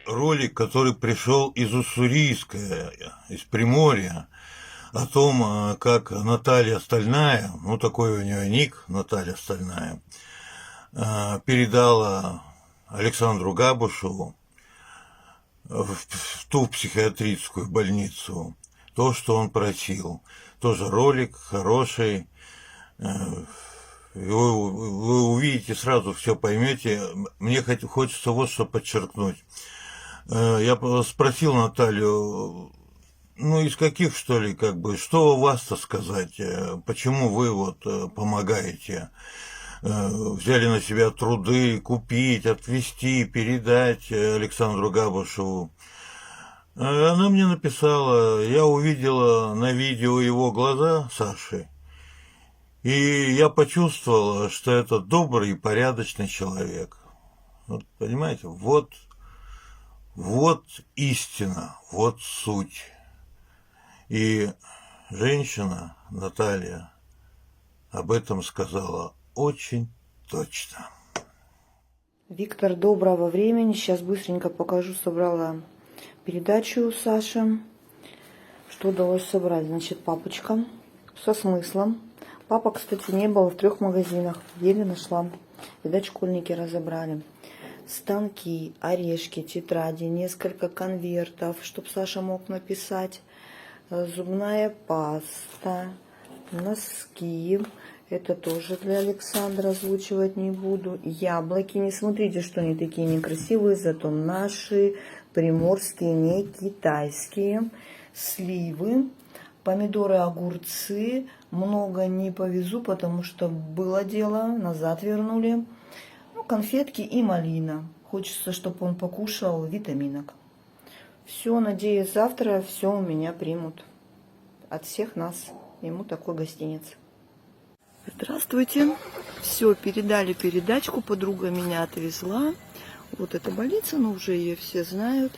Ролик, который пришел из Уссурийска, из Приморья, о том, как Наталья Стальная, ну такой у нее ник, Наталья Стальная, передала Александру Габушеву в ту психиатрическую больницу то, что он просил. Тоже ролик хороший. Вы увидите, сразу все поймете. Мне хочется вот что подчеркнуть. Я спросил Наталью, ну, из каких, что ли, как бы, что у вас-то сказать, почему вы вот помогаете, взяли на себя труды купить, отвезти, передать Александру Габушеву. Она мне написала, я увидела на видео его глаза Саши, и я почувствовала, что это добрый и порядочный человек. Вот, понимаете, вот истина, вот суть. И женщина, Наталья, об этом сказала очень точно. Виктор, доброго времени. Сейчас быстренько покажу. Собрала передачу Саши. Что удалось собрать? Значит, папочка со смыслом. Папа, кстати, не был в 3 магазинах. Еле нашла. Видать, школьники разобрали. Станки, орешки, тетради, несколько конвертов, чтобы Саша мог написать. Зубная паста, носки. Это тоже для Александра, озвучивать не буду. Яблоки. Не смотрите, что они такие некрасивые, зато наши, приморские, не китайские. Сливы, помидоры, огурцы. Много не повезу, потому что было дело, назад вернули. Ну, конфетки и малина. Хочется, чтобы он покушал витаминок. Все, надеюсь, завтра все у меня примут. От всех нас. Ему такой гостиниц. Здравствуйте. Все, передали передачку. Подруга меня отвезла. Вот эта больница, но уже ее все знают.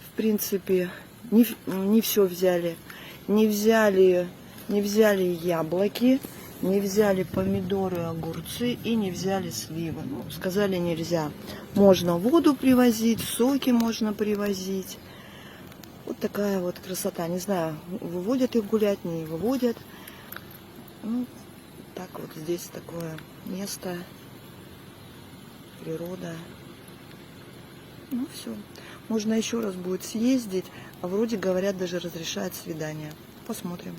В принципе, не все взяли. Не взяли яблоки, не взяли помидоры, огурцы и не взяли сливы. Ну, сказали, нельзя. Можно воду привозить, соки можно привозить. Вот такая вот красота. Не знаю, выводят их гулять, не выводят. Ну, так вот здесь такое место, природа. Ну, все. Можно еще раз будет съездить. А вроде, говорят, даже разрешают свидание. Посмотрим.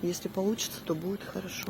Если получится, то будет хорошо.